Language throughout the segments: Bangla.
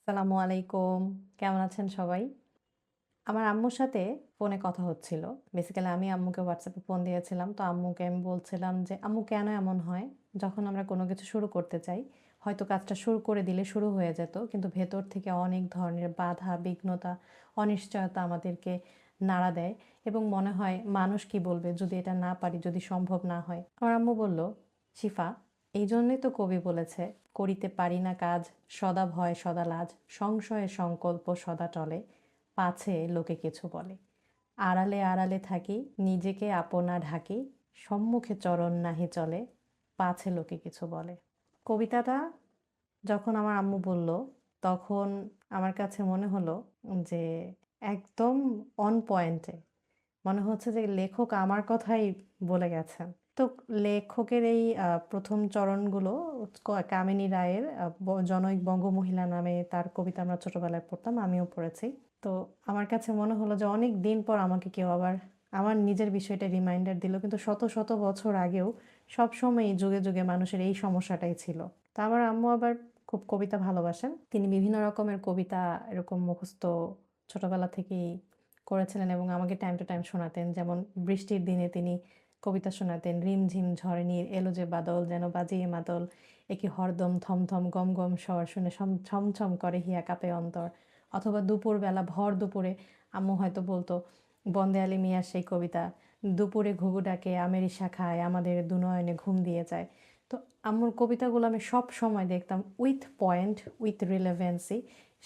আসসালামু আলাইকুম। কেমন আছেন সবাই? আমার আম্মুর সাথে ফোনে কথা হচ্ছিল। বেসিক্যালি আমি আম্মুকে WhatsApp এ ফোন দিয়েছিলাম। তো আম্মুকে আমি বলছিলাম যে, "আম্মু কেন এমন হয়? যখন আমরা কোনো কিছু শুরু করতে চাই, হয়তো কাজটা শুরু করে দিলে শুরু হয়ে যেত। কিন্তু ভেতর থেকে অনেক ধরনের বাধা, বিঘ্নতা, অনিশ্চয়তা আমাদেরকে নাড়া দেয় এবং মনে হয় মানুষ কি বলবে যদি এটা না পারি, যদি সম্ভব না হয়?" আমার আম্মু বলল, "শিফা, এইজন্যই তো কবি বলেছে, করিতে পারি না কাজ, সদা ভয় সদা লাজ, সংশয়ে সংকল্প সদা টলে, পাছে লোকে কিছু বলে। আড়ালে আড়ালে থাকি, নিজেকে আপনা ঢাকি, সম্মুখে চরণ নাহি চলে, পাছে লোকে কিছু বলে।" কবিতাটা যখন আমার আম্মু বলল, তখন আমার কাছে মনে হলো যে একদম অন পয়েন্টে। মনে হচ্ছে যে লেখক আমার কথাই বলে গেছেন। তো লেখকের এই ১ম চরণগুলো কামিনী রায়ের জনৈক বঙ্গমহিলা নামে তার কবিতা আমরা ছোটবেলায় পড়তাম, আমিও পড়েছি। তো আমার কাছে মনে হলো যে অনেক দিন পর আমাকে কেউ আবার আমার নিজের বিষয়টা রিমাইন্ডার দিল। কিন্তু শত, শত বছর আগেও সবসময়ই যুগে, যুগে মানুষের এই সমস্যাটাই ছিল। তো আমার আম্মু আবার খুব কবিতা ভালোবাসেন। তিনি বিভিন্ন রকমের কবিতা এরকম মুখস্থ ছোটবেলা থেকেই করেছিলেন এবং আমাকে টাইম টু টাইম শোনাতেন। যেমন বৃষ্টির দিনে তিনি কবিতা শোনাতেন। রিমঝিম ঝড়ে নীর এলো যে বাদল যেন বাজিয়ে মাদল, একি হরদম থমথম গম গম স্বর শুনে ছমছম করে হিয়া কাঁপে অন্তর। অথবা দুপুরবেলা ভর দুপুরে আম্মু হয়তো বলতো বন্দে আলী মিয়ার সেই কবিতা, দুপুরে ঘুঘু ডাকে আমের শাখায় আমাদের দুনয়নে ঘুম দিয়ে যায়। তো আম্মুর কবিতাগুলো আমি সবসময় দেখতাম উইথ পয়েন্ট, উইথ রিলেভেন্সি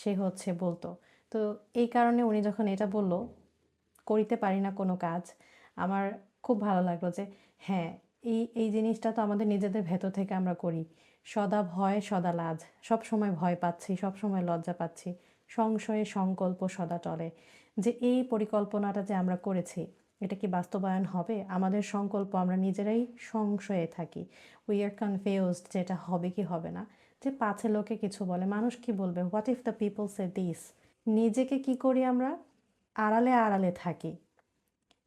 সে হচ্ছে বলতো। তো এই কারণে উনি যখন এটা বলল, করিতে পারি না কোনো কাজ, আমার খুব ভালো লাগলো যে হ্যাঁ, এই জিনিসটা তো আমাদের নিজেদের ভেতর থেকে আমরা করি। সদা ভয় সদা লাজ, সবসময় ভয় পাচ্ছি, সবসময় লজ্জা পাচ্ছি। সংশয়ে সংকল্প সদা টলে। যে এই পরিকল্পনাটা যে আমরা করেছি, এটা কি বাস্তবায়ন হবে? আমাদের সংকল্প আমরা নিজেরাই সংশয়ে থাকি। উই আর কনফিউজড যে এটা হবে কি হবে না। যে পাছে লোকে কিছু বলে, মানুষ কি বলবে? What if the people say this? নিজেকে কি করি আমরা? আড়ালে আড়ালে থাকি,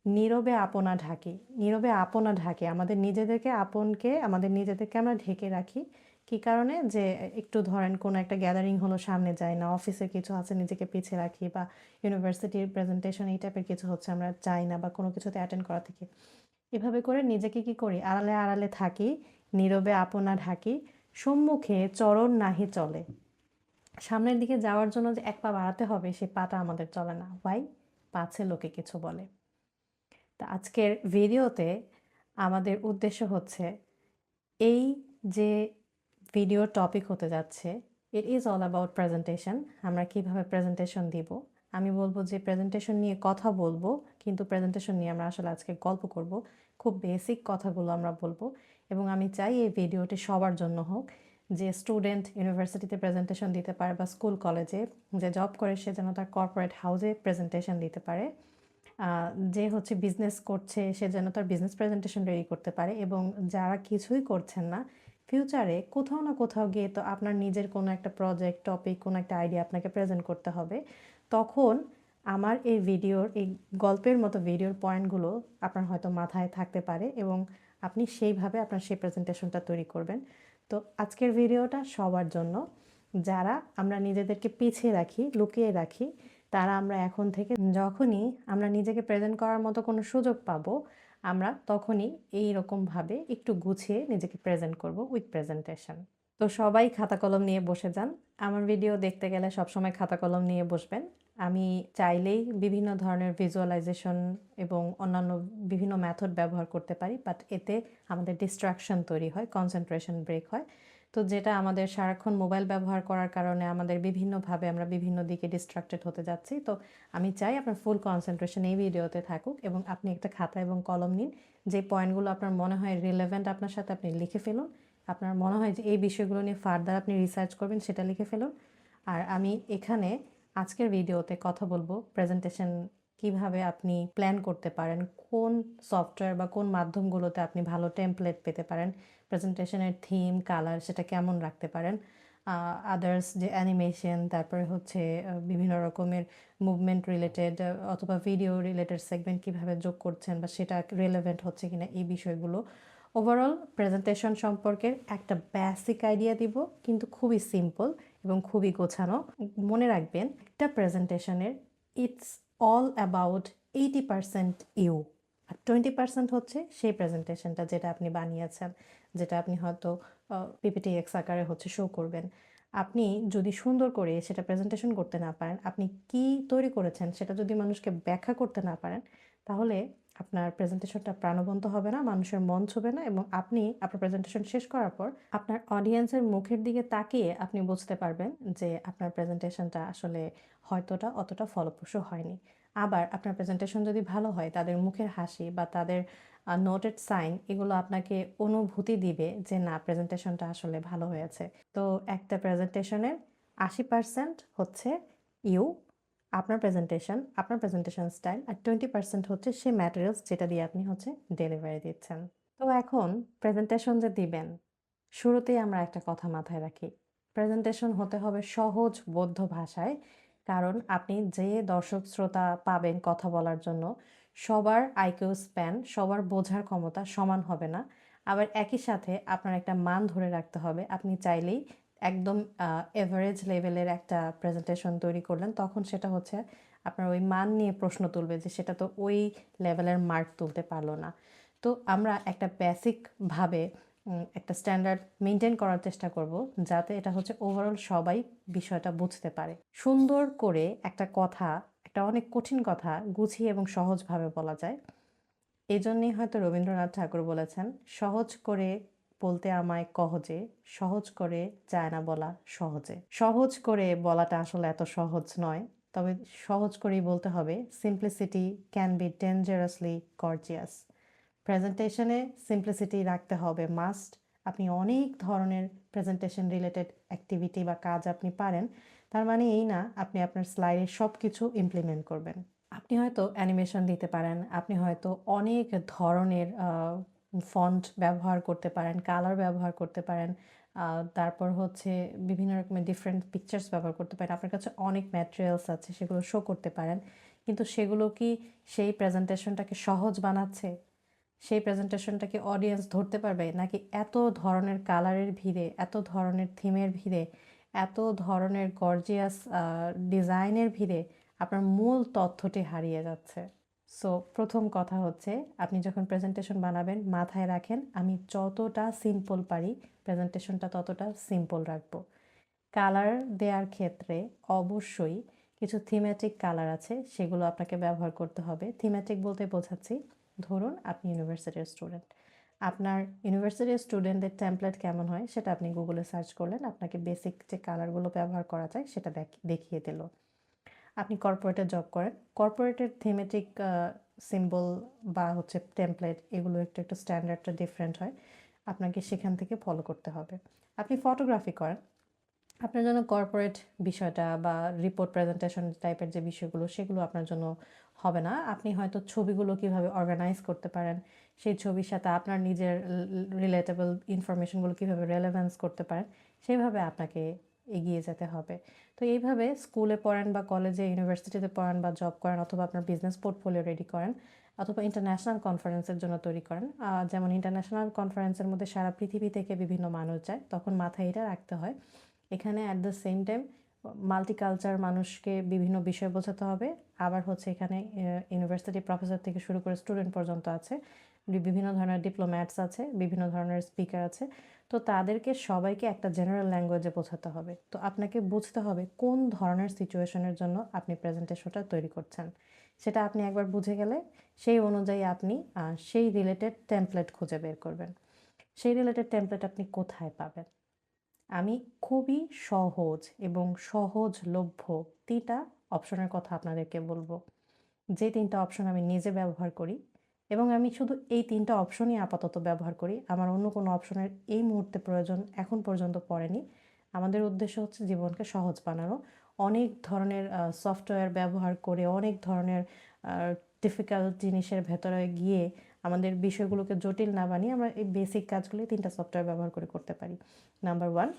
নীরবে আপনা ঢাকি। নীরবে আপনা ঢাকি, আমাদের নিজেদেরকে আপনকে আমাদের নিজেদেরকে আমরা ঢেকে রাখি। কী কারণে? যে একটু ধরেন কোনো একটা গ্যাদারিং হলো, সামনে যাই না, অফিসের কিছু আছে নিজেকে পিছিয়ে রাখি, বা ইউনিভার্সিটির প্রেজেন্টেশন এই টাইপের কিছু হচ্ছে আমরা যাই না, বা কোনো কিছুতে অ্যাটেন্ড করা থেকে এভাবে করে নিজেকে কি করি? আড়ালে আড়ালে থাকি, নীরবে আপনা ঢাকি, সম্মুখে চরণ নাহি চলে। সামনের দিকে যাওয়ার জন্য যে এক পা বাড়াতে হবে, সে পাটা আমাদের চলে না। হোয়াই? পাছে লোকে কিছু বলে। তা আজকের ভিডিওতে আমাদের উদ্দেশ্য হচ্ছে এই যে ভিডিও টপিক হতে যাচ্ছে, it is all about presentation. আমরা কিভাবে প্রেজেন্টেশন দিব। আমি বলবো যে প্রেজেন্টেশন নিয়ে কথা বলবো, কিন্তু প্রেজেন্টেশন নিয়ে আমরা আসলে আজকে গল্প করব। খুব বেসিক কথাগুলো আমরা বলবো এবং আমি চাই এই ভিডিওটি সবার জন্য হোক। যে স্টুডেন্ট ইউনিভার্সিটিতে প্রেজেন্টেশন দিতে পারে বা স্কুল কলেজে, যে জব করে সে যেন তার কর্পোরেট হাউসে প্রেজেন্টেশন দিতে পারে। যে হচ্ছে বিজনেস করছে সে যেন তার বিজনেস প্রেজেন্টেশন রেডি করতে পারে, এবং যারা কিছুই করছেন না, ফিউচারে কোথাও না কোথাও গিয়ে তো আপনার নিজের কোনো একটা প্রজেক্ট, টপিক, কোনো একটা আইডিয়া আপনাকে প্রেজেন্ট করতে হবে। তখন আমার এই ভিডিওর এই গল্পের মতো ভিডিওর পয়েন্টগুলো আপনার হয়তো মাথায় থাকতে পারে এবং আপনি সেইভাবে আপনার সেই প্রেজেন্টেশনটা তৈরি করবেন। তো আজকের ভিডিওটা সবার জন্য, যারা আমরা নিজেদেরকে পিছিয়ে রাখি, লুকিয়ে রাখি, তারা আমরা এখন থেকে যখনই আমরা নিজেকে প্রেজেন্ট করার মতো কোনো সুযোগ পাবো, আমরা তখনই এইরকমভাবে একটু গুছিয়ে নিজেকে প্রেজেন্ট করব উইথ প্রেজেন্টেশন। তো সবাই খাতা কলম নিয়ে বসে যান। আমার ভিডিও দেখতে গেলে সবসময় খাতা কলম নিয়ে বসবেন। আমি চাইলেই বিভিন্ন ধরনের ভিজুয়ালাইজেশন এবং অন্যান্য বিভিন্ন মেথড ব্যবহার করতে পারি, বাট এতে আমাদের ডিস্ট্রাকশন তৈরি হয়, কনসেন্ট্রেশন ব্রেক হয়। তো যেটা আমাদের সারাক্ষণ মোবাইল ব্যবহার করার কারণে আমাদের বিভিন্নভাবে আমরা বিভিন্ন দিকে ডিস্ট্রাক্টেড হতে যাচ্ছি। তো আমি চাই আপনার ফুল কনসেন্ট্রেশন এই ভিডিওতে থাকুক এবং আপনি একটা খাতা এবং কলম নিন। যে পয়েন্টগুলো আপনার মনে হয় রিলেভেন্ট আপনার সাথে, আপনি লিখে ফেলুন। আপনার মনে হয় যে এই বিষয়গুলো নিয়ে ফার্দার আপনি রিসার্চ করবেন, সেটা লিখে ফেলুন। আর আমি এখানে আজকের ভিডিওতে কথা বলবো প্রেজেন্টেশন কিভাবে আপনি প্ল্যান করতে পারেন, কোন সফটওয়্যার বা কোন মাধ্যমগুলোতে আপনি ভালো টেমপ্লেট পেতে পারেন, প্রেজেন্টেশনের থিম, কালার সেটা কেমন রাখতে পারেন, আদার্স যে অ্যানিমেশন, তারপরে হচ্ছে বিভিন্ন রকমের মুভমেন্ট রিলেটেড অথবা ভিডিও রিলেটেড সেগমেন্ট কীভাবে যোগ করছেন বা সেটা রিলেভেন্ট হচ্ছে কিনা, এই বিষয়গুলো ওভারঅল প্রেজেন্টেশন সম্পর্কে একটা বেসিক আইডিয়া দিব, কিন্তু খুবই সিম্পল। এবং খুবই গোছানো। মনে রাখবেন একটা প্রেজেন্টেশনের ইটস অল অ্যাবাউট 80% ইউ, আর 20% হচ্ছে সেই প্রেজেন্টেশনটা যেটা আপনি বানিয়েছেন, যেটা আপনি হয়তো পিপিটিএক্স আকারে হচ্ছে শো করবেন। আপনি যদি সুন্দর করে সেটা প্রেজেন্টেশন করতে না পারেন, আপনি কি তৈরি করেছেন সেটা যদি মানুষকে ব্যাখ্যা করতে না পারেন, তাহলে আপনার প্রেজেন্টেশনটা প্রাণবন্ত হবে না, মানুষের মন ছুবে না, এবং আপনি আপনার প্রেজেন্টেশন শেষ করার পর আপনার অডিয়েন্সের মুখের দিকে তাকিয়ে আপনি বুঝতে পারবেন যে আপনার প্রেজেন্টেশনটা আসলে হয়তোটা অতটা ফলপ্রসূ হয়নি। আবার আপনার প্রেজেন্টেশন যদি ভালো হয়, তাদের মুখের হাসি বা তাদের নোটেড সাইন এগুলো আপনাকে অনুভূতি দিবে যে না, প্রেজেন্টেশনটা আসলে ভালো হয়েছে। তো একটা প্রেজেন্টেশনের 80% হচ্ছে ইউ, আপনার প্রেজেন্টেশন স্টাইল, আর 20% হচ্ছে সেই ম্যাটেরিয়ালস যেটা দিয়ে আপনি হচ্ছে ডেলিভারি দিচ্ছেন। তো এখন প্রেজেন্টেশন যে দিবেন, শুরুতেই আমরা একটা কথা মাথায় রাখি, প্রেজেন্টেশন হতে হবে সহজ বোধ্য ভাষায়। কারণ আপনি যে দর্শক শ্রোতা পাবেন কথা বলার জন্য, সবার আইকিউ স্প্যান, সবার বোঝার ক্ষমতা সমান হবে না। আবার একই সাথে আপনার একটা মান ধরে রাখতে হবে। আপনি চাইলেই একদম এভারেজ লেভেলের একটা প্রেজেন্টেশন তৈরি করলেন, তখন সেটা হচ্ছে আপনার ওই মান নিয়ে প্রশ্ন তুলবে যে সেটা তো ওই লেভেলের মার্ক তুলতে পারলো না। তো আমরা একটা বেসিকভাবে একটা স্ট্যান্ডার্ড মেনটেন করার চেষ্টা করব, যাতে এটা হচ্ছে ওভারঅল সবাই বিষয়টা বুঝতে পারে। সুন্দর করে একটা কথা, একটা অনেক কঠিন কথা গুছিয়ে এবং সহজভাবে বলা যায়। এজন্যই হয়তো রবীন্দ্রনাথ ঠাকুর বলেছেন, সহজ করে বলতে আমায় কহ যে, সহজ করে যায় না বলা সহজে। সহজ করে বলাটা আসলে এত সহজ নয়, তবে সহজ করেই বলতে হবে। Simplicity can be dangerously gorgeous. প্রেজেন্টেশনে সিম্পলিসিটি রাখতে হবে মাস্ট। আপনি অনেক ধরনের প্রেজেন্টেশন রিলেটেড অ্যাক্টিভিটি বা কাজ আপনি পারেন, তার মানে এই না আপনি আপনার স্লাইডে সব কিছু ইমপ্লিমেন্ট করবেন। আপনি হয়তো অ্যানিমেশন দিতে পারেন, আপনি হয়তো অনেক ধরনের ফন্ট ব্যবহার করতে পারেন, কালার ব্যবহার করতে পারেন, তারপর হচ্ছে বিভিন্ন রকমের ডিফারেন্ট পিকচার্স ব্যবহার করতে পারেন। আপনার কাছে অনেক ম্যাটেরিয়ালস আছে, সেগুলো শো করতে পারেন। কিন্তু সেগুলো কি সেই প্রেজেন্টেশনটাকে সহজ বানাচ্ছে? সেই প্রেজেন্টেশনটাকে অডিয়েন্স ধরতে পারবে? নাকি এত ধরনের কালারের ভিড়ে, এত ধরনের থিমের ভিড়ে, এত ধরনের গর্জিয়াস ডিজাইনের ভিড়ে আপনার মূল তথ্যটি হারিয়ে যাচ্ছে? সো প্রথম কথা হচ্ছে, আপনি যখন প্রেজেন্টেশন বানাবেন মাথায় রাখেন, আমি যতটা সিম্পল পারি প্রেজেন্টেশনটা ততটা সিম্পল রাখবো। কালার দেওয়ার ক্ষেত্রে অবশ্যই কিছু থিমেটিক কালার আছে, সেগুলো আপনাকে ব্যবহার করতে হবে। থিমেটিক বলতে বোঝাচ্ছি, ধরুন আপনি ইউনিভার্সিটির স্টুডেন্ট, আপনার ইউনিভার্সিটির স্টুডেন্টদের টেমপ্লেট কেমন হয় সেটা আপনি গুগলে সার্চ করলেন, আপনাকে বেসিক যে কালারগুলো ব্যবহার করা যায় সেটা দেখিয়ে দিল। আপনি কর্পোরেটে জব করেন, কর্পোরেটের থিমেটিক সিম্বল বা হচ্ছে টেমপ্লেট এগুলো একটু একটু স্ট্যান্ডার্ডটা ডিফারেন্ট হয়, আপনাকে সেখান থেকে ফলো করতে হবে। আপনি ফটোগ্রাফি করেন, আপনার জন্য কর্পোরেট বিষয়টা বা রিপোর্ট প্রেজেন্টেশন টাইপের যে বিষয়গুলো সেগুলো আপনার জন্য হবে না। আপনি হয়তো ছবিগুলো কিভাবে অর্গানাইজ করতে পারেন, সেই ছবির সাথে আপনার নিজের রিলেটেবল ইনফরমেশনগুলো কিভাবে রেলেভেন্স করতে পারেন, সেইভাবে আপনাকে এগিয়ে যেতে হবে। তো এইভাবে স্কুলে পড়েন বা কলেজে ইউনিভার্সিটিতে পড়েন বা জব করেন, অথবা আপনার বিজনেস পোর্টফোলিও রেডি করেন, অথবা ইন্টারন্যাশনাল কনফারেন্সের জন্য তৈরি করেন। যেমন ইন্টারন্যাশনাল কনফারেন্সের মধ্যে সারা পৃথিবী থেকে বিভিন্ন মানুষ যায়, তখন মাথায় এটা রাখতে হয় এখানে at the same time multiculture মানুষকে বিভিন্ন বিষয় বোঝাতে হবে। আবার হচ্ছে এখানে ইউনিভার্সিটি প্রফেসর থেকে শুরু করে স্টুডেন্ট পর্যন্ত আছে, বিভিন্ন ধরনের ডিপ্লোম্যাটস আছে, বিভিন্ন ধরনের স্পিকার আছে। তো তাদেরকে সবাইকে একটা জেনারেল ল্যাঙ্গুয়েজে বোঝাতে হবে। তো আপনাকে বুঝতে হবে কোন ধরনের সিচুয়েশনের জন্য আপনি প্রেজেন্টেশনটা তৈরি করছেন। সেটা আপনি একবার বুঝে গেলে সেই অনুযায়ী আপনি সেই রিলেটেড টেমপ্লেট খুঁজে বের করবেন। সেই রিলেটেড টেমপ্লেট আপনি কোথায় পাবেন? আমি খুবই সহজ এবং সহজলভ্য ৩টা অপশনের কথা আপনাদেরকে বলবো, যে ৩টা অপশন আমি নিজে ব্যবহার করি, এবং আমি শুধু এই ৩টা অপশনই আপাতত ব্যবহার করি। আমার অন্য কোনো অপশনের এই মুহূর্তে প্রয়োজন এখন পর্যন্ত পড়েনি। আমাদের উদ্দেশ্য হচ্ছে জীবনকে সহজ বানানো। অনেক ধরনের সফটওয়্যার ব্যবহার করে, অনেক ধরনের ডিফিকাল্ট জিনিসের ভেতরে গিয়ে আমাদের বিষয়গুলোকে জটিল না বানিয়ে আমরা এই বেসিক কাজগুলি ৩টা সফটওয়্যার ব্যবহার করে করতে পারি। Number 1,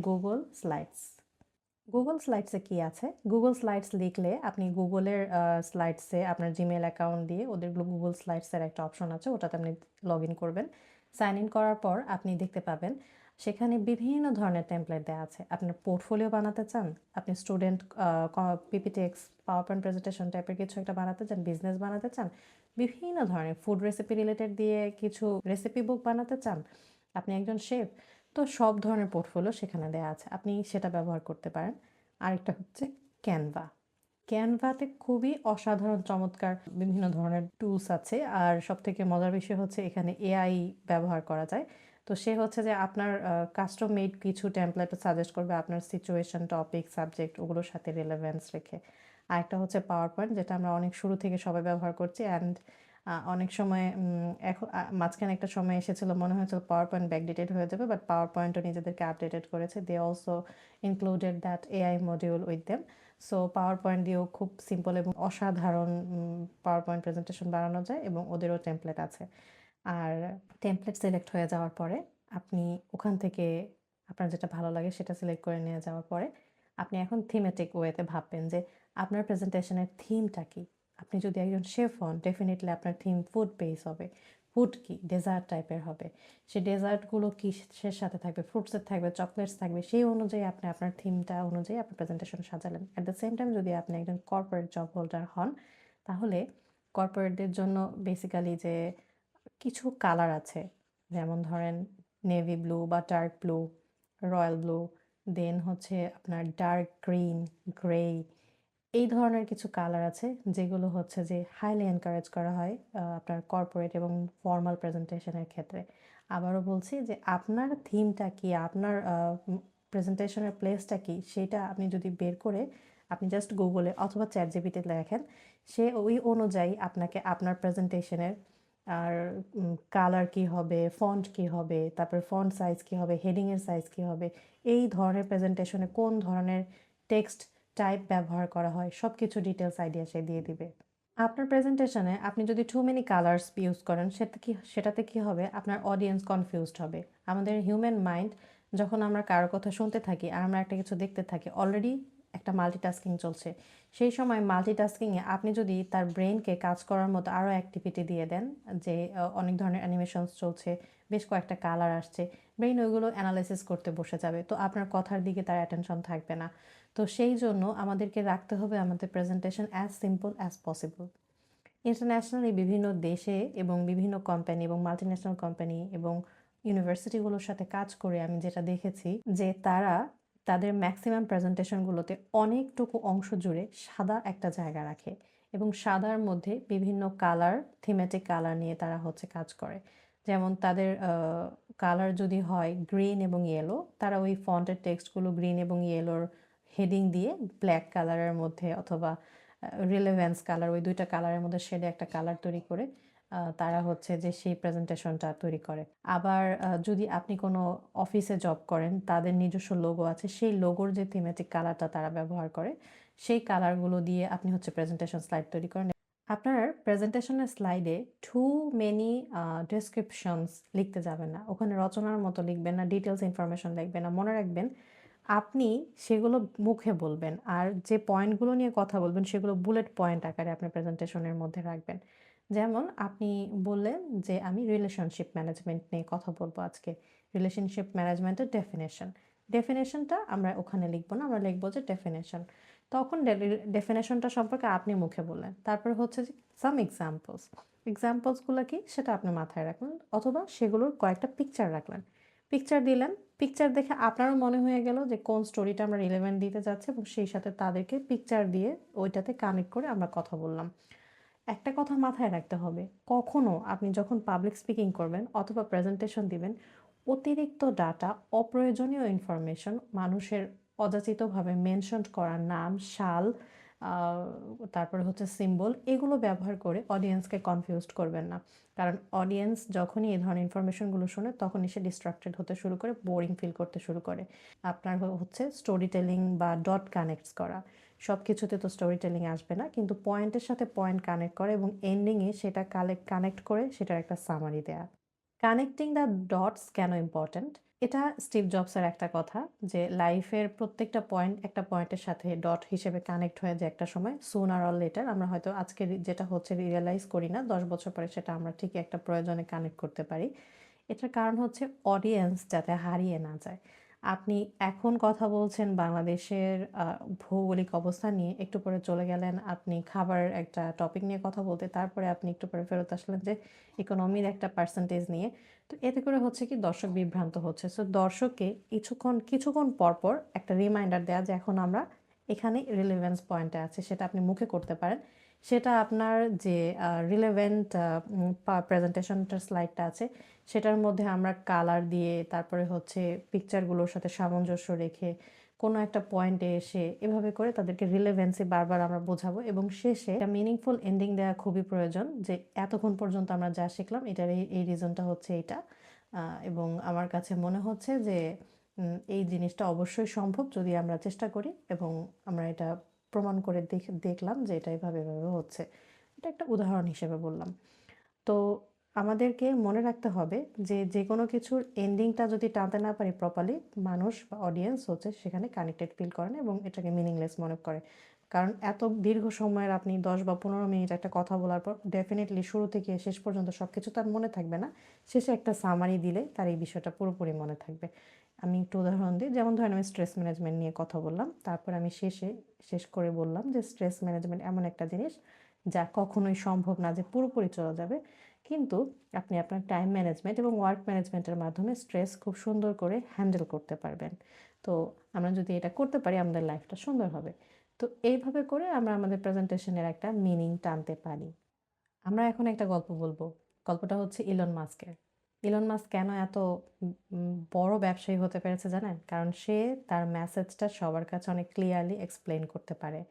Google slides. গুগল স্লাইডসে কী আছে? গুগল স্লাইডস লিখলে আপনি গুগলের স্লাইডসে আপনার জিমেল অ্যাকাউন্ট দিয়ে ওদের গুগল স্লাইডসের একটা অপশন আছে, ওটাতে আপনি লগ ইন করবেন। সাইন ইন করার পর আপনি দেখতে পাবেন সেখানে বিভিন্ন ধরনের টেমপ্লেট দেয়া আছে। আপনার পোর্টফোলিও বানাতে চান, আপনি student PPTX, power point presentation টাইপের কিছু একটা বানাতে চান, বিজনেস বানাতে চান, বিভিন্ন ধরনের ফুড রেসিপি রিলেটেড দিয়ে কিছু রেসিপি বুক বানাতে চান, আপনি একজন শেফ, তো সব ধরনের পোর্টফোলিও সেখানে দেয়া আছে। আপনি সেটা ব্যবহার করতে পারেন। আরেকটা হচ্ছে ক্যানভা। ক্যানভাতে খুবই অসাধারণ চমৎকার বিভিন্ন ধরনের টুলস আছে। আর সবথেকে মজার বিষয় হচ্ছে এখানে এআই ব্যবহার করা যায়। তো সে হচ্ছে যে আপনার কাস্টম মেড কিছু টেমপ্লেট সাজেস্ট করবে আপনার সিচুয়েশন, টপিক, সাবজেক্ট ওগুলোর সাথে রিলেভেন্স রেখে। আরেকটা হচ্ছে পাওয়ার পয়েন্ট, যেটা আমরা অনেক শুরু থেকে সবাই ব্যবহার করছি। অ্যান্ড অনেক সময় এখন মাঝখানে একটা সময় এসেছিল মনে হয়েছিল পাওয়ার পয়েন্ট ব্যাকডেটেড হয়ে যাবে, বাট পাওয়ার পয়েন্টও নিজেদেরকে আপডেটেড করেছে। They also included that AI module with them. So PowerPoint দিয়েও খুব সিম্পল এবং অসাধারণ পাওয়ার পয়েন্ট প্রেজেন্টেশন বানানো যায়, এবং ওদেরও টেমপ্লেট আছে। আর টেমপ্লেট সিলেক্ট হয়ে যাওয়ার পরে আপনি ওখান থেকে আপনার যেটা ভালো লাগে সেটা সিলেক্ট করে নিয়ে যাওয়ার পরে আপনি এখন থিমেটিক ওয়েতে ভাববেন যে আপনার প্রেজেন্টেশনের থিমটা কী। আপনি যদি একজন শেফ হন, ডেফিনেটলি আপনার থিম ফুড বেস হবে। ফুড কি ডেজার্ট টাইপের হবে, সেই ডেজার্টগুলো কিসের সাথে থাকবে, ফ্রুটসের থাকবে, চকলেটস থাকবে, সেই অনুযায়ী আপনি আপনার থিমটা অনুযায়ী আপনার প্রেজেন্টেশন সাজালেন। অ্যাট দ্য সেম টাইম যদি আপনি একজন কর্পোরেট জব হোল্ডার হন, তাহলে কর্পোরেটদের জন্য বেসিক্যালি যে কিছু কালার আছে, যেমন ধরেন নেভি ব্লু বা ডার্ক ব্লু, রয়্যাল ব্লু, দেন হচ্ছে আপনার ডার্ক গ্রিন, গ্রে, এই ধরনের কিছু কালার আছে যেগুলো হচ্ছে যে হাইলি এনকারেজ করা হয় আপনার কর্পোরেট এবং ফর্মাল প্রেজেন্টেশনের ক্ষেত্রে। আবারও বলছি যে আপনার থিমটা কি, আপনার প্রেজেন্টেশনের প্লেসটা কি, সেটা আপনি যদি বের করে আপনি জাস্ট গুগলে অথবা চ্যাটজিপিটিতে লেখেন, সে ওই অনুযায়ী আপনাকে আপনার প্রেজেন্টেশনের আর কালার কী হবে, ফন্ট কী হবে, তারপর ফন্ট সাইজ কী হবে, হেডিংয়ের সাইজ কী হবে, এই ধরনের প্রেজেন্টেশনে কোন ধরনের টেক্সট টাইপ ব্যবহার করা হয়, সব কিছু ডিটেলস আইডিয়া সে দিয়ে দিবে। আপনার প্রেজেন্টেশনে আপনি যদি টু মেনি কালার্স ইউজ করেন, সেটাতে কি হবে, আপনার অডিয়েন্স কনফিউজড হবে। আমাদের হিউম্যান মাইন্ড, যখন আমরা কারো কথা শুনতে থাকি আর আমরা একটা কিছু দেখতে থাকি, অলরেডি একটা মাল্টিটাস্কিং চলছে। সেই সময় মাল্টিটাস্কিংয়ে আপনি যদি তার ব্রেনকে কাজ করার মতো আরও অ্যাক্টিভিটি দিয়ে দেন, যে অনেক ধরনের অ্যানিমেশনস চলছে, বেশ কয়েকটা কালার আসছে, ব্রেন ওইগুলো অ্যানালাইসিস করতে বসে যাবে, তো আপনার কথার দিকে তার অ্যাটেনশন থাকবে না। তো সেই জন্য আমাদেরকে রাখতে হবে আমাদের presentation as simple as possible. Internationally বিভিন্ন দেশে এবং বিভিন্ন কোম্পানি এবং মাল্টিন্যাশনাল কোম্পানি এবং ইউনিভার্সিটিগুলোর সাথে কাজ করে আমি যেটা দেখেছি যে তারা তাদের ম্যাক্সিমাম প্রেজেন্টেশনগুলোতে অনেকটুকু অংশ জুড়ে সাদা একটা জায়গা রাখে, এবং সাদার মধ্যে বিভিন্ন কালার, থিমেটিক কালার নিয়ে তারা হচ্ছে কাজ করে। যেমন তাদের কালার যদি হয় গ্রিন এবং ইয়েলো, তারা ওই ফন্টের টেক্সটগুলো গ্রিন এবং ইয়েলোর হেডিং দিয়ে ব্ল্যাক কালারের মধ্যে অথবা রিলেভেন্স কালার, ওই দুইটা কালারের মধ্যে শেডে একটা কালার তৈরি করে তারা হচ্ছে যে সেই প্রেজেন্টেশনটা তৈরি করে। আবার যদি আপনি কোনো অফিসে জব করেন, তাদের নিজস্ব লোগো আছে, সেই লোগোর যে থিমেটিক কালারটা তারা ব্যবহার করে, সেই কালারগুলো দিয়ে আপনি হচ্ছে প্রেজেন্টেশন স্লাইড তৈরি করেন। আপনার প্রেজেন্টেশনের স্লাইডে টু মেনি ডেসক্রিপশনস লিখতে যাবেন না, ওখানে রচনার মতো লিখবেন না, ডিটেলস ইনফরমেশন লিখবেন না। মনে রাখবেন আপনি সেগুলো মুখে বলবেন, আর যে পয়েন্টগুলো নিয়ে কথা বলবেন সেগুলো বুলেট পয়েন্ট আকারে আপনি প্রেজেন্টেশনের মধ্যে রাখবেন। যেমন আপনি বললেন যে আমি রিলেশনশিপ ম্যানেজমেন্ট নিয়ে কথা বলবো আজকে। রিলেশনশিপ ম্যানেজমেন্টের ডেফিনেশনটা আমরা ওখানে লিখবো না, আমরা লিখবো যে ডেফিনেশন। তখন ডেফিনেশনটা সম্পর্কে আপনি মুখে বললেন, তারপর হচ্ছে যে সাম এক্সাম্পলসগুলো কি সেটা আপনি মাথায় রাখলেন, অথবা সেগুলোর কয়েকটা পিকচার রাখলেন, পিকচার দিলেন। পিকচার দেখে আপনারও মনে হয়ে গেল যে কোন স্টোরিটা আমরা রিলেভেন্ট দিতে যাচ্ছি, এবং সেই সাথে তাদেরকে পিকচার দিয়ে ওইটাতে কানেক্ট করে আমরা কথা বললাম। একটা কথা মাথায় রাখতে হবে, কখনো আপনি যখন পাবলিক স্পিকিং করবেন অথবা প্রেজেন্টেশন দিবেন, অতিরিক্ত ডাটা, অপ্রয়োজনীয় ইনফরমেশন, মানুষের অযাচিতভাবে মেনশন করা নাম, সাল, তারপরে হচ্ছে সিম্বল, এগুলো ব্যবহার করে অডিয়েন্সকে কনফিউজড করবেন না। কারণ অডিয়েন্স যখনই এই ধরনের ইনফরমেশনগুলো শোনে, তখনই সে ডিস্ট্রাক্টেড হতে শুরু করে, বোরিং ফিল করতে শুরু করে। আপনার হচ্ছে স্টোরি টেলিং বা ডট কানেক্টস করা, সব কিছুতে তো স্টোরি টেলিং আসবে না, কিন্তু পয়েন্টের সাথে পয়েন্ট কানেক্ট করে এবং এন্ডিংয়ে সেটা কানেক্ট করে সেটার একটা সামারি দেয়া। কানেক্টিং দ্য ডটস কেন ইম্পর্ট্যান্ট, এটা স্টিভ জবসের একটা কথা, যে লাইফের প্রত্যেকটা পয়েন্ট একটা পয়েন্টের সাথে ডট হিসেবে কানেক্ট হয়ে যায় একটা সময়, সুনার অর লেটার। আমরা হয়তো আজকে যেটা হচ্ছে রিয়েলাইজ করি না, 10 বছর পরে সেটা আমরা ঠিকই একটা প্রয়োজনে কানেক্ট করতে পারি। এটার কারণ হচ্ছে অডিয়েন্স যাতে হারিয়ে না যায়। আপনি এখন কথা বলছেন বাংলাদেশের ভৌগোলিক অবস্থান নিয়ে, একটু পরে চলে গেলেন আপনি খাবারের একটা টপিক নিয়ে কথা বলতে, তারপরে আপনি একটু পরে ফেরত আসলেন যে ইকোনমির একটা পার্সেন্টেজ নিয়ে। তো এতে করে হচ্ছে কি দর্শক বিভ্রান্ত হচ্ছে। সো দর্শককে কিছুক্ষণ পরপর একটা রিমাইন্ডার দেয়া যে এখন আমরা এখানে রিলেভেন্স পয়েন্টে আছি, সেটা আপনি মুখে করতে পারেন। সেটা আপনার যে রিলেভেন্ট প্রেজেন্টেশনটার স্লাইডটা আছে সেটার মধ্যে আমরা কালার দিয়ে তারপরে হচ্ছে পিকচারগুলোর সাথে সামঞ্জস্য রেখে কোনো একটা পয়েন্টে এসে এভাবে করে তাদেরকে রিলেভেন্সি বারবার আমরা বোঝাবো এবং শেষে একটা মিনিংফুল এন্ডিং দেওয়া খুবই প্রয়োজন যে এতক্ষণ পর্যন্ত আমরা যা শিখলাম এটার এই রিজনটা হচ্ছে এটা। এবং আমার কাছে মনে হচ্ছে যে এই জিনিসটা অবশ্যই সম্ভব যদি আমরা চেষ্টা করি এবং আমরা এটা প্রমাণ করে দেখলাম যে এটা এভাবে হচ্ছে। এটা একটা উদাহরণ হিসেবে বললাম। তো আমাদেরকে মনে রাখতে হবে যে যেকোনো কিছুর এন্ডিংটা যদি টানতে না পারি প্রপারলি, মানুষ বা অডিয়েন্স হচ্ছে সেখানে কানেক্টেড ফিল করে না এবং এটাকে মিনিংলেস মনে করে। কারণ এত দীর্ঘ সময়ের আপনি ১০ বা ১৫ মিনিট একটা কথা বলার পর ডেফিনিটলি শুরু থেকে শেষ পর্যন্ত সবকিছু তার মনে থাকবে না। শেষে একটা সামারি দিলে তার এই বিষয়টা পুরোপুরি মনে থাকবে। আমি একটু উদাহরণ দিই। যেমন ধরেন আমি স্ট্রেস ম্যানেজমেন্ট নিয়ে কথা বললাম। তারপর আমি শেষ করে বললাম যে স্ট্রেস ম্যানেজমেন্ট এমন একটা জিনিস যা কখনোই সম্ভব না যে পুরোপুরি চলে যাবে। কিন্তু আপনি আপনার টাইম ম্যানেজমেন্ট এবং ওয়ার্ক ম্যানেজমেন্টের মাধ্যমে স্ট্রেস খুব সুন্দর করে হ্যান্ডেল করতে পারবেন। তো আমরা যদি এটা করতে পারি আমাদের লাইফটা সুন্দর হবে। তো এইভাবে করে আমরা আমাদের প্রেজেন্টেশনের একটা মিনিং টানতে পারি। আমরা এখন একটা গল্প বলবো। গল্পটা হচ্ছে ইলন মাস্কের। ইলন মাস্ক কেন এত বড় ব্যবসায়ী হতে পেরেছে জানেন? কারণ সে তার মেসেজটা সবার কাছে অনেক ক্লিয়ারলি এক্সপ্লেইন করতে পারে।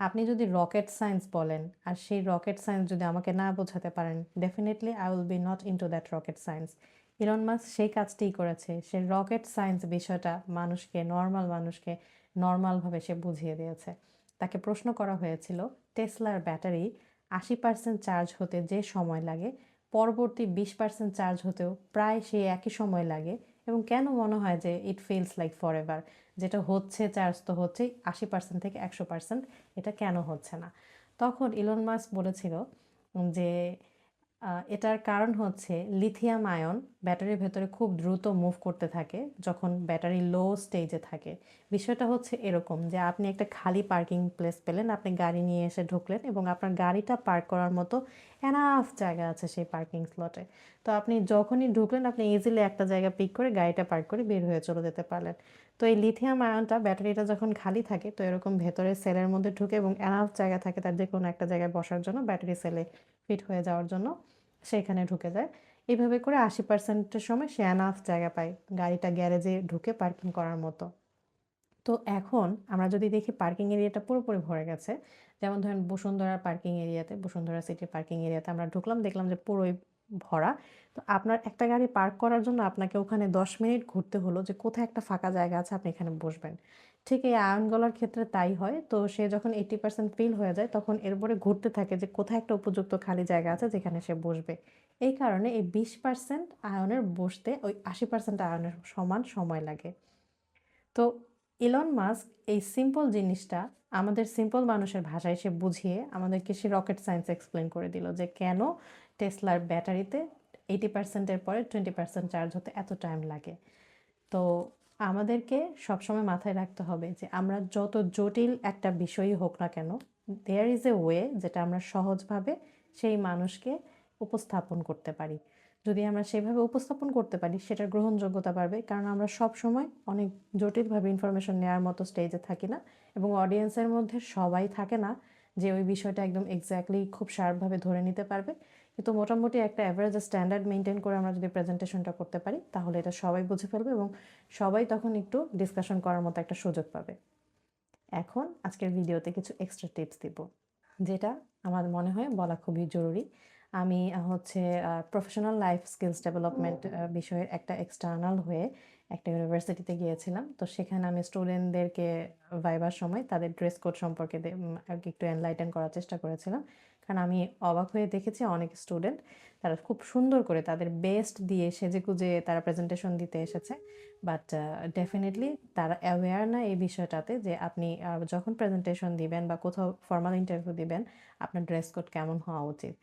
আপনি যদি রকেট সায়েন্স বলেন আর সেই রকেট সায়েন্স যদি আমাকে না বোঝাতে পারেন, definitely I will be not into that rocket science. Elon Musk সেই কাজটিই করেছে। সে রকেট সায়েন্স বিষয়টা নরমাল মানুষকে নরমালভাবে সে বুঝিয়ে দিয়েছে। তাকে প্রশ্ন করা হয়েছিল টেসলার ব্যাটারি ৮০% চার্জ হতে যে সময় লাগে, পরবর্তী ২০% চার্জ হতেও প্রায় সেই একই সময় লাগে এবং কেন মনে হয় যে ইট ফিলস লাইক ফরএভার? যেটা হচ্ছে চার্জ তো হচ্ছেই ৮০% থেকে ১০০%, এটা কেন হচ্ছে না? তখন ইলন মাস্ক বলেছিল যে এটার কারণ হচ্ছে লিথিয়াম আয়ন ব্যাটারির ভেতরে খুব দ্রুত মুভ করতে থাকে যখন ব্যাটারি লো স্টেজে থাকে। বিষয়টা হচ্ছে এরকম যে আপনি একটা খালি পার্কিং প্লেস পেলেন, আপনি গাড়ি নিয়ে এসে ঢুকলেন এবং আপনার গাড়িটা পার্ক করার মতো এনাফ জায়গা আছে সেই পার্কিং স্লটে। তো আপনি যখনই ঢুকলেন আপনি ইজিলি একটা জায়গা পিক করে গাড়িটা পার্ক করে বের হয়ে চলে যেতে পারলেন। তো এই লিথিয়াম আয়নটা ব্যাটারিটা যখন খালি থাকে তো এরকম ভেতরে সেলের মধ্যে ঢুকে এবং এনাফ জায়গা থাকে তার যে কোনো একটা জায়গায় বসার জন্য, ব্যাটারি সেলে ফিট হয়ে যাওয়ার জন্য সেখানে ঢুকে যায়। এভাবে করে ৮০%-এর সময় সে এনাফ জায়গা পায় গাড়িটা গ্যারেজে ঢুকে পার্কিং করার মতো। তো এখন আমরা যদি দেখি পার্কিং এরিয়াটা পুরোপুরি ভরে গেছে, যেমন ধরেন বসুন্ধরা সিটির পার্কিং এরিয়াতে আমরা ঢুকলাম, দেখলাম যে পুরোই ভরা। তো আপনার একটা গাড়ি পার্ক করার জন্য আপনাকে ওখানে ১০ মিনিট ঘুরতে হলো যে কোথায় একটা ফাঁকা জায়গা আছে আপনি এখানে বসবেন। ঠিক এই আয়নগলার ক্ষেত্রে তাই হয়। তো সে যখন 80% ফিল হয়ে যায় তখন এরপরে ঘুরতে থাকে যে কোথায় একটা উপযুক্ত খালি জায়গা আছে যেখানে সে বসবে। এই কারণে এই ২০% আয়নের বসতে ওই ৮০% আয়নের সমান সময় লাগে। তো ইলন মাস্ক এই সিম্পল জিনিসটা আমাদের সিম্পল মানুষের ভাষায় সে বুঝিয়ে আমাদেরকে সে রকেট সায়েন্স এক্সপ্লেন করে দিল যে কেন টেসলার ব্যাটারিতে 80%-এর পরে 20% চার্জ হতে এত টাইম লাগে। তো আমাদেরকে সবসময় মাথায় রাখতে হবে যে আমরা যত জটিল একটা বিষয়ই হোক না কেন, দেয়ার ইজ এ ওয়ে যেটা আমরা সহজভাবে সেই মানুষকে উপস্থাপন করতে পারি। যদি আমরা সেভাবে উপস্থাপন করতে পারি সেটার গ্রহণযোগ্যতা বাড়বে, কারণ আমরা সব সময় অনেক জটিলভাবে ইনফরমেশন নেওয়ার মতো স্টেজে থাকি না এবং অডিয়েন্সের মধ্যে সবাই থাকে না যে ওই বিষয়টা একদম এক্স্যাক্টলি খুব শার্পভাবে ধরে নিতে পারবে। কিন্তু মোটামুটি একটা অ্যাভারেজ স্ট্যান্ডার্ড মেনটেন করে আমরা যদি প্রেজেন্টেশনটা করতে পারি তাহলে এটা সবাই বুঝে ফেলবে এবং সবাই তখন একটু ডিসকাশন করার মতো একটা সুযোগ পাবে। এখন আজকের ভিডিওতে কিছু এক্সট্রা টিপস দিব, যেটা আমার মনে হয় বলা খুবই জরুরি। আমি হচ্ছে প্রফেশনাল লাইফ স্কিলস ডেভেলপমেন্ট বিষয়ের একটা এক্সটার্নাল হয়ে একটা ইউনিভার্সিটিতে গিয়েছিলাম। তো সেখানে আমি স্টুডেন্টদেরকে ভাইবার সময় তাদের ড্রেস কোড সম্পর্কে আর কি একটু এনলাইটেন করার চেষ্টা করেছিলাম। কারণ আমি অবাক হয়ে দেখেছি অনেক স্টুডেন্ট তারা খুব সুন্দর করে তাদের বেস্ট দিয়ে সেজেগুজে তারা প্রেজেন্টেশন দিতে এসেছে। বাট ডেফিনিটলি তারা অ্যাওয়্যার না এই বিষয়টাতে যে আপনি যখন প্রেজেন্টেশন দিবেন বা কোথাও ফর্মাল ইন্টারভিউ দিবেন আপনার ড্রেস কোড কেমন হওয়া উচিত।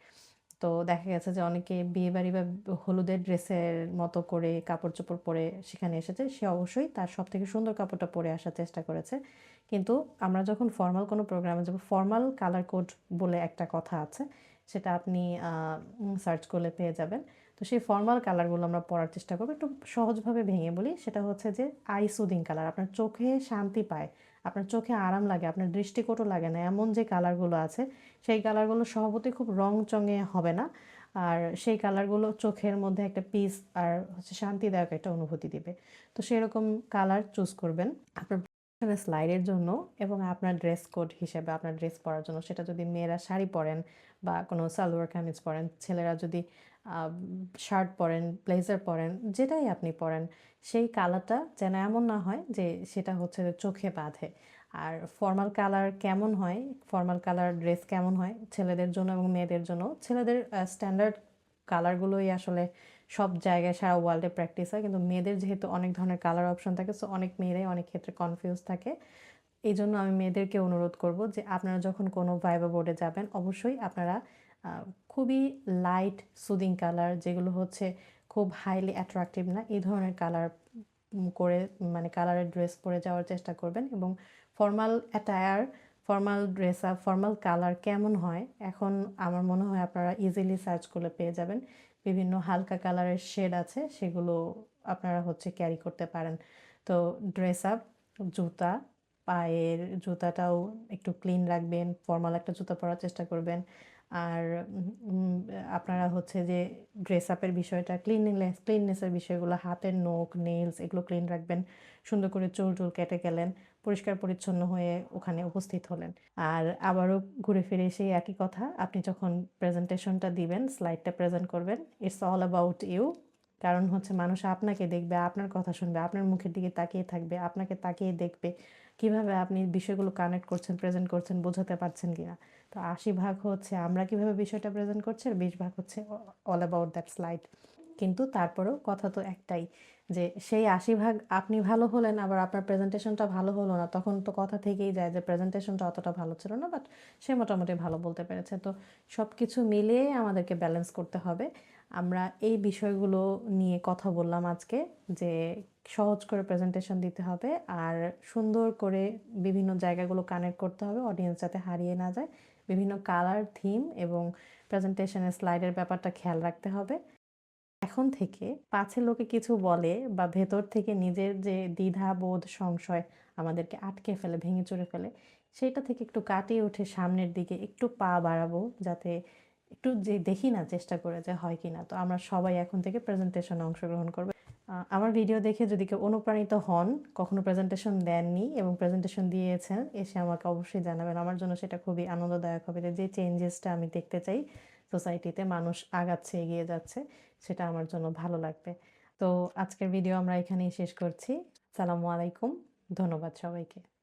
তো দেখা গেছে যে অনেকে বিয়েবাড়ি বা হলুদের ড্রেসের মতো করে কাপড়-চোপড় পরে সেখানে এসেছে। সে অবশ্যই তার সবথেকে সুন্দর কাপড়টা পরে আসার চেষ্টা করেছে। কিন্তু আমরা যখন ফরমাল কোনো প্রোগ্রামে যাব, ফরমাল কালার কোড বলে একটা কথা আছে। সেটা আপনি সার্চ করলে পেয়ে যাবেন। তো সেই ফরমাল কালারগুলো আমরা পরার চেষ্টা করব। একটু সহজভাবে ভেঙে বলি, সেটা হচ্ছে যে আই সুদিং কালার। আপনার চোখে শান্তি পায়, আপনার চোখে আরাম লাগে, আপনার দৃষ্টিকটু লাগে না এমন যে কালারগুলো আছে, সেই কালারগুলো স্বভাবতই খুব রংচঙে হবে না। আর সেই কালারগুলো চোখের মধ্যে একটা পিস আর হচ্ছে শান্তিদায়ক একটা অনুভূতি দিবে। তো সেরকম কালার চুজ করবেন আপনার স্লাইডের জন্য এবং আপনার ড্রেস কোড হিসেবে আপনার ড্রেস পরার জন্য। সেটা যদি মেয়েরা শাড়ি পরেন বা কোনো সালোয়ার কামিজ পরেন, ছেলেরা যদি শার্ট পরেন, ব্লেজার পরেন, যেটাই আপনি পরেন, সেই কালারটা যেন এমন না হয় যে সেটা হচ্ছে চোখে বাধে। আর ফর্মাল কালার কেমন হয়, ফর্মাল কালার ড্রেস কেমন হয় ছেলেদের জন্য এবং মেয়েদের জন্য, ছেলেদের স্ট্যান্ডার্ড কালারগুলোই আসলে সব জায়গায় সারা ওয়ার্ল্ডে প্র্যাকটিস হয়, কিন্তু মেয়েদের যেহেতু অনেক ধরনের কালার অপশন থাকে, সো অনেক মেয়েরাই অনেক ক্ষেত্রে কনফিউজ থাকে। এই জন্য আমি মেয়েদেরকে অনুরোধ করব যে আপনারা যখন কোনো ভাইবা বোর্ডে যাবেন, অবশ্যই আপনারা খুবই লাইট সুদিং কালার, যেগুলো হচ্ছে খুব হাইলি অ্যাট্রাকটিভ না, এই ধরনের কালার করে মানে কালারের ড্রেস পরে যাওয়ার চেষ্টা করবেন। এবং formal attire, formal dress up, formal colour কেমন হয় এখন আমার মনে হয় আপনারা ইজিলি সার্চ করলে পেয়ে যাবেন। বিভিন্ন হালকা কালারের শেড আছে, সেগুলো আপনারা হচ্ছে ক্যারি করতে পারেন। তো ড্রেস আপ, জুতা, পায়ের জুতাটাও একটু ক্লিন রাখবেন, ফর্মাল একটা জুতা পরার চেষ্টা করবেন। আর আপনারা হচ্ছে যে ড্রেস আপের বিষয়টা, ক্লিননেসের বিষয়গুলো, হাতের নখ, নেইলস এগুলো ক্লিন রাখবেন। সুন্দর করে চুল টুল কেটে গেলেন, পরিষ্কার পরিচ্ছন্ন হয়ে ওখানে উপস্থিত হলেন। আর আবারও ঘুরে ফিরে সেই একই কথা, আপনি যখন প্রেজেন্টেশনটা দিবেন, স্লাইডটা প্রেজেন্ট করবেন, ইটস অল অ্যাবাউট ইউ। কারণ হচ্ছে মানুষ আপনাকে দেখবে, আপনার কথা শুনবে, আপনার মুখের দিকে তাকিয়ে থাকবে, আপনাকে তাকিয়ে দেখবে কিভাবে আপনি বিষয়গুলো কানেক্ট করছেন, প্রেজেন্ট করছেন, বোঝাতে পারছেন কিনা। তো ৮০ ভাগ হচ্ছে আমরা কিভাবে বিষয়টা প্রেজেন্ট করছি, আর ২০ ভাগ হচ্ছে অল অ্যাবাউট দ্যাট স্লাইড। কিন্তু তারপরেও কথা তো একটাই, যে সেই ৮০ ভাগ আপনি ভালো হলেন, আবার আপনার প্রেজেন্টেশনটা ভালো হলো না, তখন তো কথা থেকেই যায় যে প্রেজেন্টেশনটা অতটা ভালো ছিল না, বাট সে মোটামুটি ভালো বলতে পেরেছে। তো সব কিছু মিলিয়ে আমাদেরকে ব্যালেন্স করতে হবে। আমরা এই বিষয়গুলো নিয়ে কথা বললাম আজকে, যে সহজ করে প্রেজেন্টেশন দিতে হবে আর সুন্দর করে বিভিন্ন জায়গাগুলো কানেক্ট করতে হবে, অডিয়েন্স যাতে হারিয়ে না যায়। বিভিন্ন কালার, থিম এবং প্রেজেন্টেশনের স্লাইডের ব্যাপারটা খেয়াল রাখতে হবে। এখন থেকে পাছে লোকে কিছু বলে বা ভেতর থেকে নিজের যে দ্বিধা, বোধ, সংশয় আমাদেরকে আটকে ফেলে, ভেঙে চুরে ফেলে, সেটা থেকে একটু কাটিয়ে উঠে সামনের দিকে একটু পা বাড়াবো, যাতে একটু যে দেখি না চেষ্টা করে যে হয় কিনা। তো আমরা সবাই এখন থেকে প্রেজেন্টেশনে অংশগ্রহণ করবো। আমার ভিডিও দেখে যদি কেউ অনুপ্রাণিত হন, কখনো প্রেজেন্টেশন দেননি এবং প্রেজেন্টেশন দিয়েছেন, এসে আমাকে অবশ্যই জানাবেন। আমার জন্য সেটা খুবই আনন্দদায়ক হবে, যে চেঞ্জেসটা আমি দেখতে চাই সোসাইটিতে, মানুষ আগাচ্ছে, এগিয়ে যাচ্ছে, সেটা আমার জন্য ভালো লাগবে। তো আজকের ভিডিও আমরা এখানেই শেষ করছি। আসসালামু আলাইকুম। ধন্যবাদ সবাইকে।